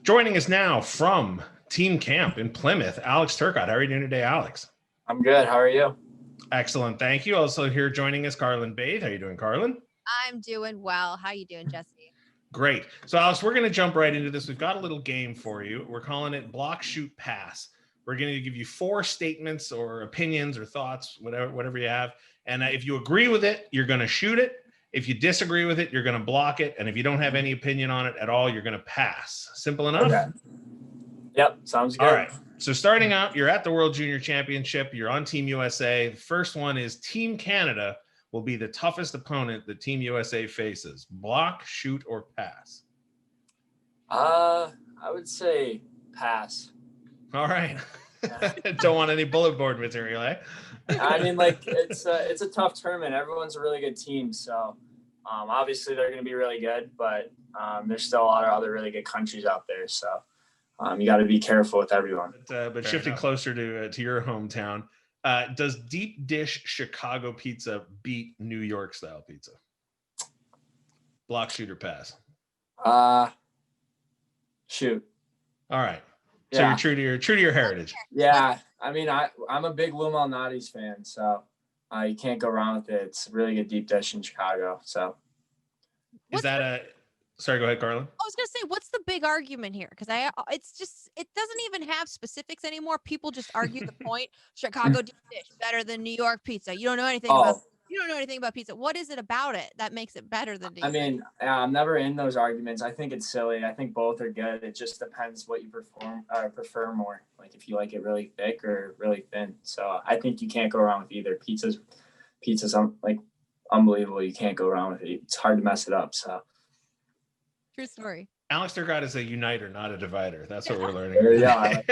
Joining us now from Team Camp in Plymouth, Alex Turcotte. How are you doing today, Alex? I'm good. How are you? Excellent. Thank you. Also here joining us, Carlin Bathe. How are you doing, Carlin? I'm doing well. How you doing, Jesse? Great. So, Alex, we're going to jump right into this. We've got a little game for you. We're calling it Block, Shoot, Pass. We're going to give you 4 statements or opinions or thoughts, whatever you have. And if you agree with it, you're going to shoot it. If you disagree with it, you're going to block it. And if you don't have any opinion on it at all, you're going to pass. Simple enough? Okay. Yep. Sounds good. All right. So starting out, you're at the World Junior Championship. You're on Team USA. The first one is Team Canada will be the toughest opponent that Team USA faces. Block, shoot, or pass? I would say pass. All right. Don't want any bullet board material, eh? I mean, like, it's a tough tournament. Everyone's a really good team. So, obviously they're going to be really good, but there's still a lot of other really good countries out there. So, you got to be careful with everyone. But shifting closer to your hometown, does deep dish Chicago pizza beat New York style pizza? Block, shoot, or pass? Shoot. All right. So Yeah. you're true to your heritage. Yeah. I mean, I'm a big Lou Malnati's fan, so you can't go wrong with it. It's a really good deep dish in Chicago. So Sorry, go ahead, Carlin. I was gonna say, what's the big argument here? Because it doesn't even have specifics anymore. People just argue the point. Chicago deep dish better than New York pizza. You don't know anything about pizza. What is it about it that makes it better than New York? I mean, I'm never in those arguments. I think it's silly. I think both are good. It just depends what you prefer more. Like if you like it really thick or really thin. So I think you can't go wrong with either. Pizza's like unbelievable. You can't go wrong with it. It's hard to mess it up. So True story. Alex Turcotte is a uniter, not a divider. That's what we're learning. Yeah.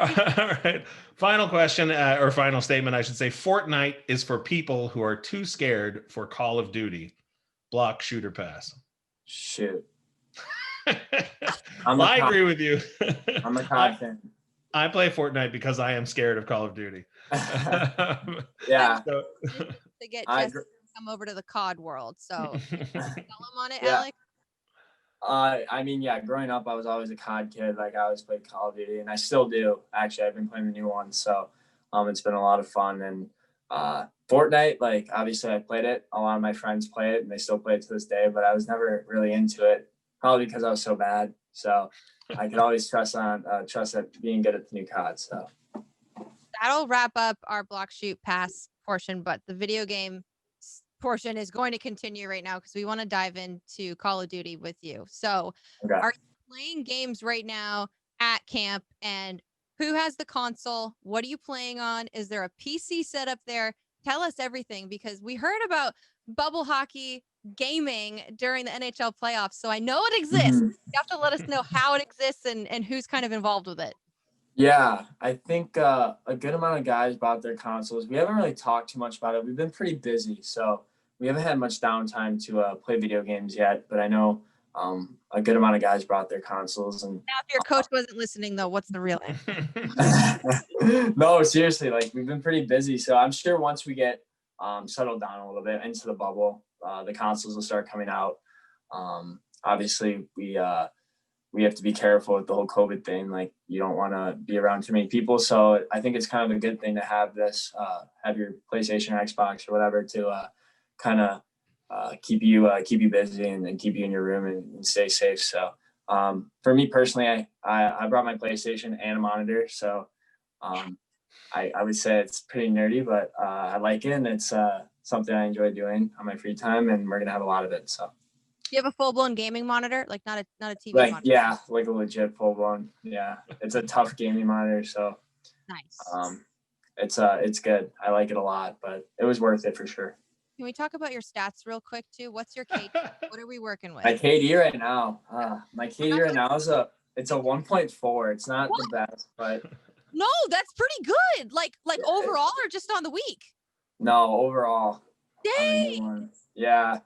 All right. Final question or final statement, I should say. Fortnite is for people who are too scared for Call of Duty. Block, shoot, or pass? Shoot. I agree with you. I'm a COD fan. I play Fortnite because I am scared of Call of Duty. Yeah. So, to get Jesse to come over to the COD world. So tell him on it, Yeah. Alex. I mean, yeah, growing up, I was always a COD kid. Like, I always played Call of Duty, and I still do. Actually, I've been playing the new one, so it's been a lot of fun. And Fortnite, like, obviously, I played it. A lot of my friends play it, and they still play it to this day, but I was never really into it, probably because I was so bad. So I could always trust at being good at the new COD. So that'll wrap up our block, shoot, pass portion, but the video game portion is going to continue right now because we want to dive into Call of Duty with you. So Are you playing games right now at camp, and who has the console? What are you playing on? Is there a PC setup there? Tell us everything, because we heard about bubble hockey gaming during the NHL playoffs. So I know it exists. Mhm. You have to let us know how it exists and who's kind of involved with it. Yeah, I think a good amount of guys bought their consoles. We haven't really talked too much about it. We've been pretty busy, so we haven't had much downtime to play video games yet. But I know a good amount of guys brought their consoles. And now, if your coach wasn't listening, though, what's the real answer? No, seriously, like, we've been pretty busy. So I'm sure once we get settled down a little bit into the bubble, the consoles will start coming out. Obviously, we have to be careful with the whole COVID thing. Like, you don't want to be around too many people. So I think it's kind of a good thing to have this, have your PlayStation or Xbox or whatever to kind of keep you busy and keep you in your room and stay safe. So for me personally, I brought my PlayStation and a monitor. So I would say it's pretty nerdy, but I like it. And it's something I enjoy doing on my free time, and we're going to have a lot of it. So. You have a full-blown gaming monitor, like not a TV like, monitor? Yeah, like a legit full-blown. Yeah, it's a tough gaming monitor, so nice. It's good. I like it a lot, but it was worth it for sure. Can we talk about your stats real quick too? What's your KD? What are we working with? My KD right now, my KD right now is it's a 1.4. It's not the best, but no, that's pretty good. Like overall, or just on the week? No, overall. Dang. Yeah,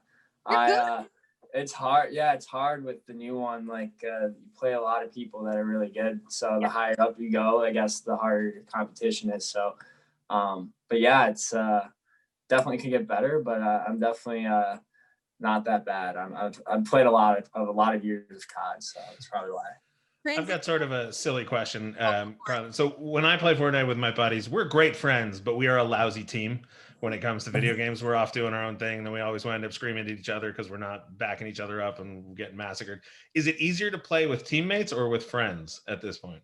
You're good. It's hard. Yeah, it's hard with the new one. Like, you play a lot of people that are really good. So the higher up you go, I guess the harder competition is. So, but yeah, it's definitely could get better. But I'm definitely not that bad. I've played a lot of years of COD, so that's probably why. I've got sort of a silly question, Carlin. So when I play Fortnite with my buddies, we're great friends, but we are a lousy team when it comes to video games. We're off doing our own thing, and then we always wind up screaming at each other because we're not backing each other up and getting massacred. Is it easier to play with teammates or with friends at this point?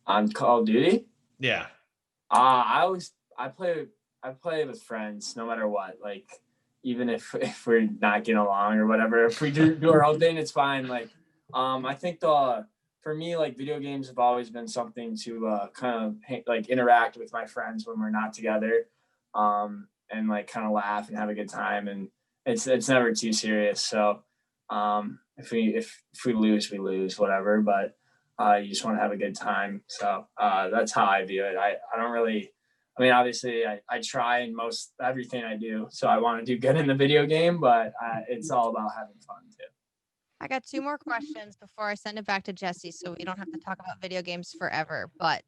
On Call of Duty? Yeah. I play with friends no matter what. Like, even if we're not getting along or whatever, if we do our own thing, it's fine. Like, I think for me, like, video games have always been something to kind of like interact with my friends when we're not together, and like kind of laugh and have a good time. And it's never too serious. So if we lose, we lose, whatever. But you just want to have a good time. So that's how I view it. I don't really. I mean, obviously, I try in most everything I do. So I want to do good in the video game, but it's all about having fun too. I got 2 more questions before I send it back to Jesse, so we don't have to talk about video games forever. But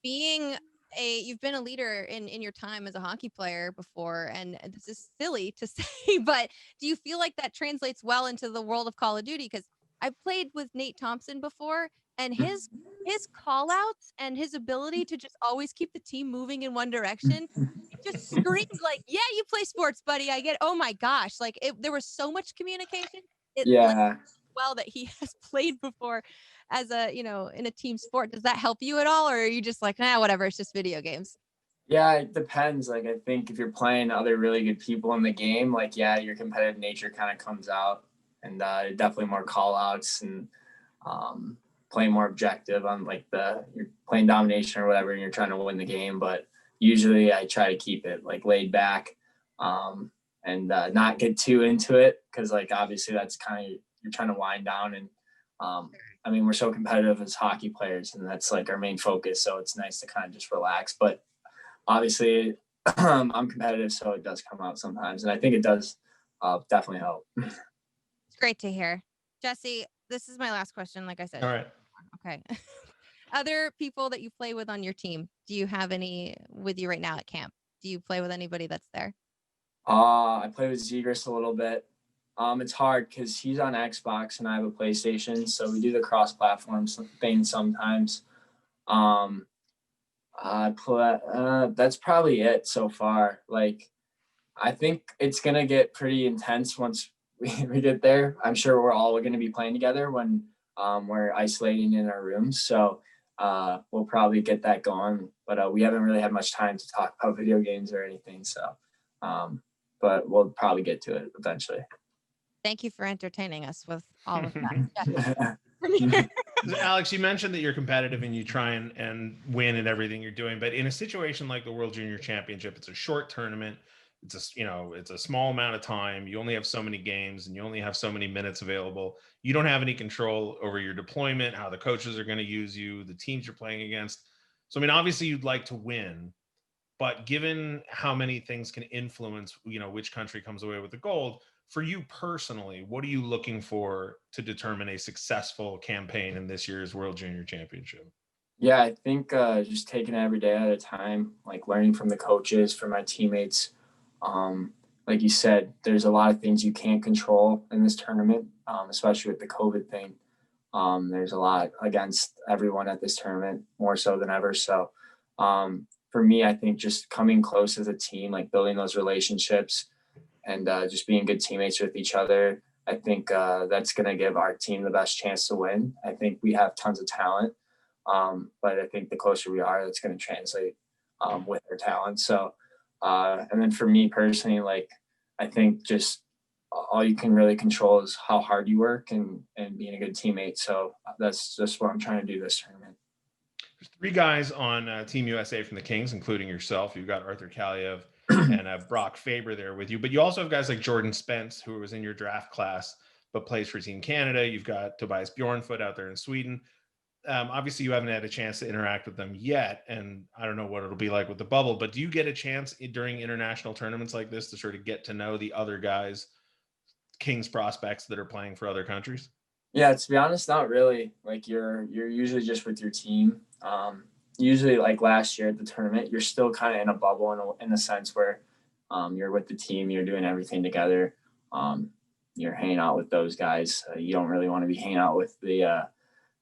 you've been a leader in your time as a hockey player before, and this is silly to say, but do you feel like that translates well into the world of Call of Duty? Because I played with Nate Thompson before, and his call outs and his ability to just always keep the team moving in one direction, it just screams like, yeah, you play sports, buddy. I get, oh my gosh. Like there was so much communication. It Yeah. well that he has played before as in a team sport. Does that help you at all? Or are you just like, nah, whatever, it's just video games? Yeah, it depends. Like, I think if you're playing other really good people in the game, like, yeah, your competitive nature kind of comes out, and definitely more call outs and playing more objective on like you're playing domination or whatever, and you're trying to win the game. But usually I try to keep it like laid back, and not get too into it, because like obviously that's kind of, you're trying to wind down. And I mean, we're so competitive as hockey players, and that's like our main focus. So it's nice to kind of just relax. But obviously, I'm competitive, so it does come out sometimes, and I think it does definitely help. It's great to hear. Jesse, this is my last question. Like I said. All right. Okay. Other people that you play with on your team, do you have any with you right now at camp? Do you play with anybody that's there? I play with Zegris a little bit. It's hard because he's on Xbox and I have a PlayStation, so we do the cross-platform thing sometimes. I play. That's probably it so far. Like, I think it's gonna get pretty intense once we get there. I'm sure we're all going to be playing together when we're isolating in our rooms. So we'll probably get that going. But we haven't really had much time to talk about video games or anything. So, but we'll probably get to it eventually. Thank you for entertaining us with all of that. Alex, you mentioned that you're competitive and you try and win in everything you're doing, but in a situation like the World Junior Championship, it's a short tournament. It's a small amount of time. You only have so many games and you only have so many minutes available. You don't have any control over your deployment, how the coaches are going to use you, the teams you're playing against. So, I mean, obviously you'd like to win, but given how many things can influence, which country comes away with the gold, for you personally, what are you looking for to determine a successful campaign in this year's World Junior Championship? Yeah, I think just taking it every day at a time, like learning from the coaches, from my teammates. Like you said, there's a lot of things you can't control in this tournament, especially with the COVID thing. There's a lot against everyone at this tournament, more so than ever. So for me, I think just coming close as a team, like building those relationships and just being good teammates with each other, I think that's going to give our team the best chance to win. I think we have tons of talent, but I think the closer we are, that's going to translate with our talent. So, and then for me personally, like, I think just all you can really control is how hard you work and being a good teammate. So that's just what I'm trying to do this tournament. There's 3 guys on Team USA from the Kings, including yourself. You've got Arthur Kaliev and Brock Faber there with you, but you also have guys like Jordan Spence, who was in your draft class but plays for Team Canada. You've got Tobias Bjornfoot out there in Sweden. Obviously, you haven't had a chance to interact with them yet, and I don't know what it'll be like with the bubble, but do you get a chance during international tournaments like this to sort of get to know the other guys, Kings prospects that are playing for other countries? Yeah, to be honest, not really. Like, you're usually just with your team. Usually, like last year at the tournament, you're still kind of in a bubble in a sense where you're with the team, you're doing everything together. You're hanging out with those guys. You don't really want to be hanging out with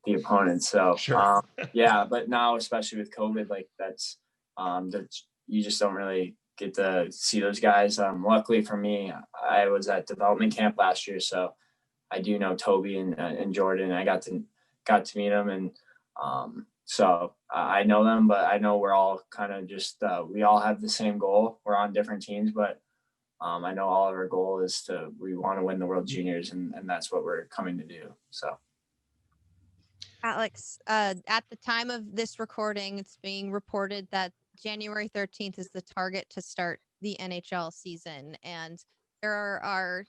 the opponents. So Sure. yeah, but now especially with COVID, like that's you just don't really get to see those guys. Luckily for me, I was at development camp last year, so I do know Toby and Jordan. I got to meet them, and so I know them, but I know we're all kind of just we all have the same goal. We're on different teams, but I know all of our goal is we want to win the World Juniors, and that's what we're coming to do. So. Alex, at the time of this recording, it's being reported that January 13th is the target to start the NHL season. And there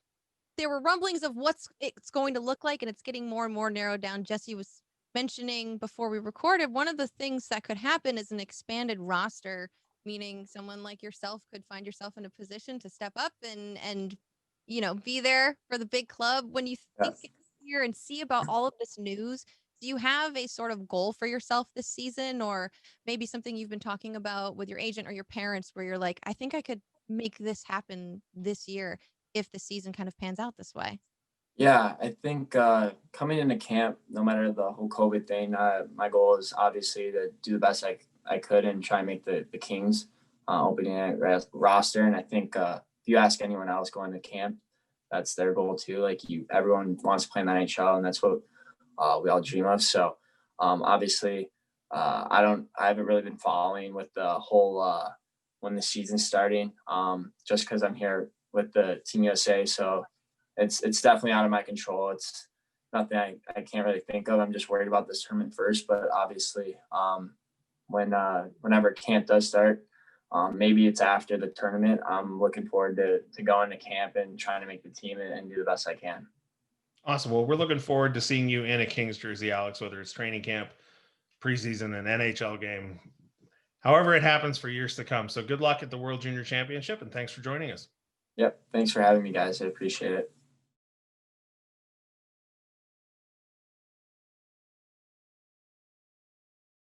were rumblings of what's it's going to look like, and it's getting more and more narrowed down. Jesse was mentioning before we recorded, one of the things that could happen is an expanded roster, meaning someone like yourself could find yourself in a position to step up and be there for the big club. When you think here and see about all of this news, do you have a sort of goal for yourself this season, or maybe something you've been talking about with your agent or your parents where you're like, I think I could make this happen this year if the season kind of pans out this way? Yeah, I think coming into camp, no matter the whole COVID thing, my goal is obviously to do the best I could and try and make the Kings opening night roster. And I think if you ask anyone else going to camp, that's their goal too. Like everyone wants to play in the NHL, and that's what we all dream of. So obviously, I haven't really been following with the whole when the season's starting, just because I'm here with the Team USA. So it's definitely out of my control. It's nothing I can't really think of. I'm just worried about this tournament first. But obviously, whenever camp does start, maybe it's after the tournament. I'm looking forward to going to camp and trying to make the team and do the best I can. Awesome. Well, we're looking forward to seeing you in a Kings jersey, Alex, whether it's training camp, preseason, an NHL game, however it happens for years to come. So good luck at the World Junior Championship, and thanks for joining us. Yep. Thanks for having me, guys. I appreciate it.